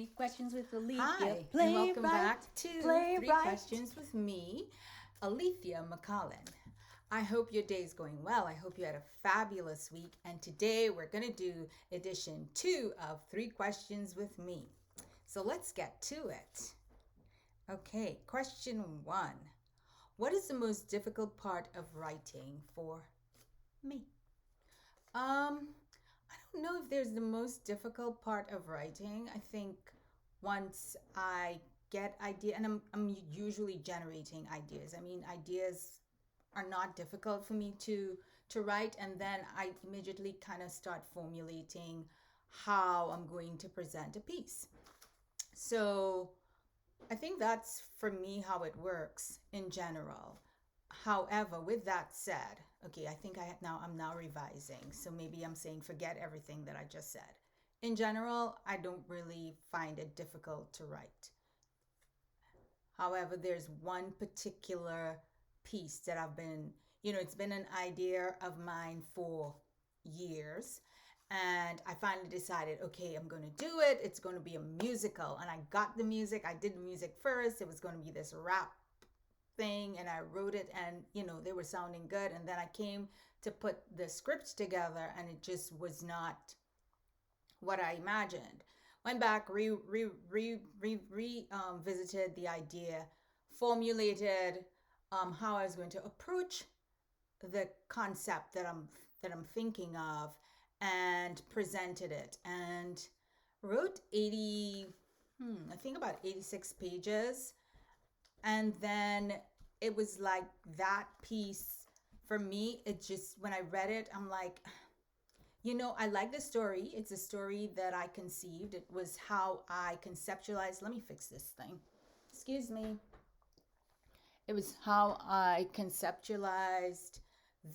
Three Questions with Alethea. Hi, and welcome back to Three Questions with me, Alethea McCollin. I hope your day is going well. I hope you had a fabulous week. And today we're going to do edition 2 of Three Questions with me. So let's get to it. Okay, question 1. What is the most difficult part of writing for me? I don't know if there's the most difficult part of writing. I think once I get idea, and I'm usually generating ideas. I mean, ideas are not difficult for me to write, and then I immediately kind of start formulating how I'm going to present a piece. So I think that's for me how it works in general. However, with that said, okay, I think I'm now revising. So maybe I'm saying forget everything that I just said. In general, I don't really find it difficult to write. However, there's one particular piece that I've been, it's been an idea of mine for years. And I finally decided, okay, I'm going to do it. It's going to be a musical. And I got the music. I did the music first. It was going to be this rap thing, and I wrote it, and they were sounding good, and then I came to put the script together and it just was not what I imagined. Went back, visited the idea, formulated how I was going to approach the concept that I'm thinking of, and presented it, and wrote I think about 86 pages. And then it was like that piece for me, it just, when I read it, I'm like, I like the story. It's a story that I conceived. It was how I conceptualized. Let me fix this thing. Excuse me. It was how I conceptualized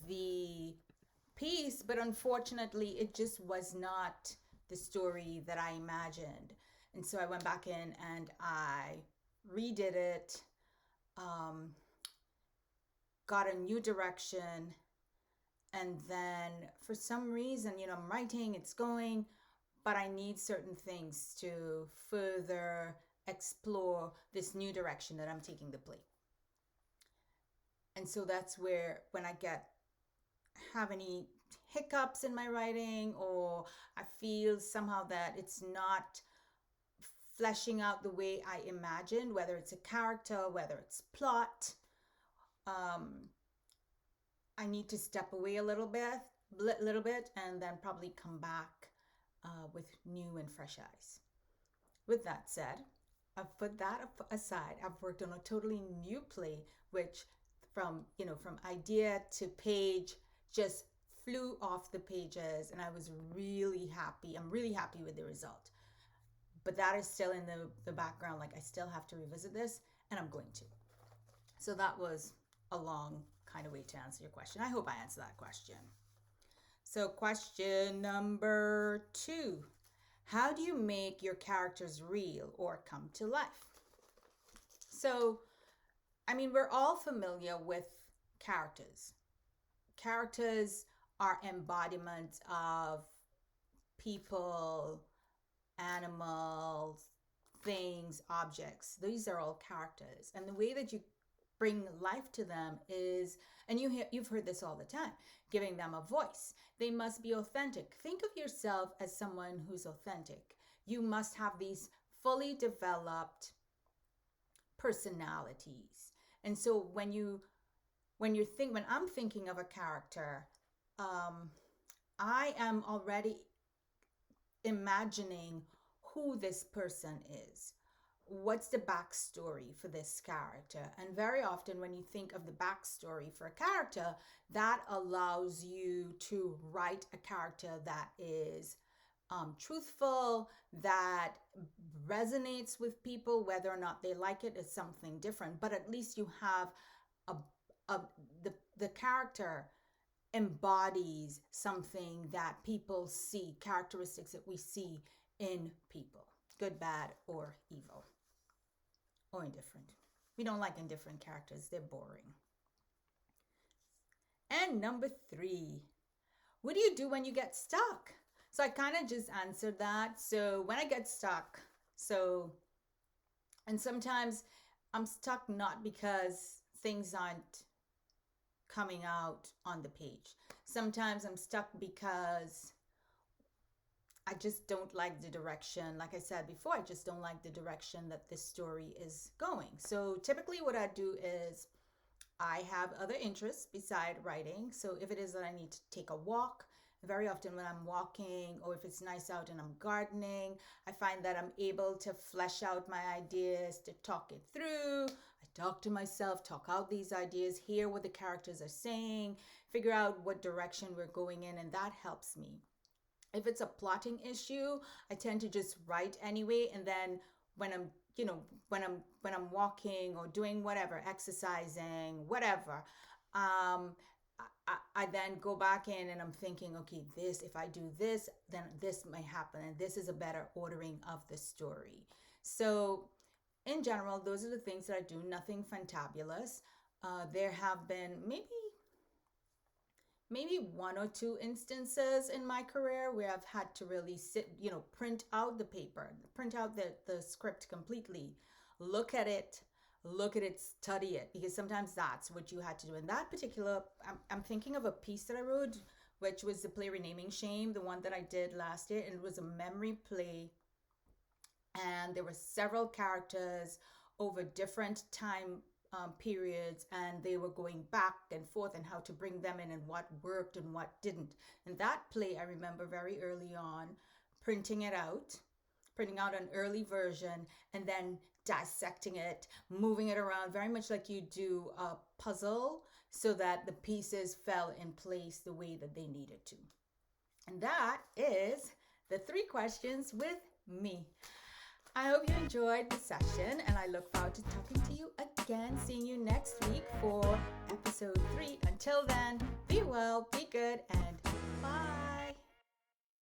the piece, but unfortunately, it just was not the story that I imagined. And so I went back in and I redid it. Got a new direction, and then for some reason, I'm writing, it's going, but I need certain things to further explore this new direction that I'm taking the play. And so that's where, when I have any hiccups in my writing, or I feel somehow that it's not fleshing out the way I imagined, whether it's a character, whether it's plot, I need to step away a little bit, and then probably come back with new and fresh eyes. With that said, I've put that aside. I've worked on a totally new play, which from idea to page just flew off the pages, and I was really happy. I'm really happy with the result. But that is still in the background. Like, I still have to revisit this, and I'm going to. So that was a long kind of way to answer your question. I hope I answered that question. So question number 2. How do you make your characters real or come to life? So, I mean, we're all familiar with characters. Characters are embodiments of people, animals, things, objects. These are all characters. And the way that you bring life to them is, and you've heard this all the time, giving them a voice. They must be authentic. Think of yourself as someone who's authentic. You must have these fully developed personalities. And so when I'm thinking of a character, I am already imagining who this person is. What's the backstory for this character? And very often when you think of the backstory for a character, that allows you to write a character that is truthful, that resonates with people. Whether or not they like it is something different, but at least you have the character embodies something that people see, characteristics that we see in people, good, bad, or evil, or indifferent. We don't like indifferent characters. They're boring. And number 3, what do you do when you get stuck? So I kind of just answered that. So when I get stuck, So, and sometimes I'm stuck not because things aren't coming out on the page. Sometimes I'm stuck because I just don't like the direction. Like I said before, I just don't like the direction that this story is going. So typically, what I do is I have other interests beside writing. So if it is that I need to take a walk, very often when I'm walking or if it's nice out and I'm gardening, I find that I'm able to flesh out my ideas, to talk it through. I talk to myself, talk out these ideas, hear what the characters are saying, figure out what direction we're going in, and that helps me. If it's a plotting issue, I tend to just write anyway, and then when I'm when I'm walking or doing whatever, exercising, whatever, I then go back in and I'm thinking, okay, this, if I do this, then this might happen, and this is a better ordering of the story. So in general, those are the things that I do. Nothing fantabulous. There have been maybe one or two instances in my career where I've had to really print out the paper, print out the script completely, look at it, study it, because sometimes that's what you had to do. In that particular, I'm thinking of a piece that I wrote, which was the play Renaming Shame, the one that I did last year, and it was a memory play. And there were several characters over different time periods, and they were going back and forth and how to bring them in and what worked and what didn't. And that play, I remember very early on printing it out, printing out an early version, and then dissecting it, moving it around, very much like you do a puzzle, so that the pieces fell in place the way that they needed to. And that is the 3 questions with me. I hope you enjoyed the session, and I look forward to talking to you again, seeing you next week for episode 3. Until then, be well, be good, and bye.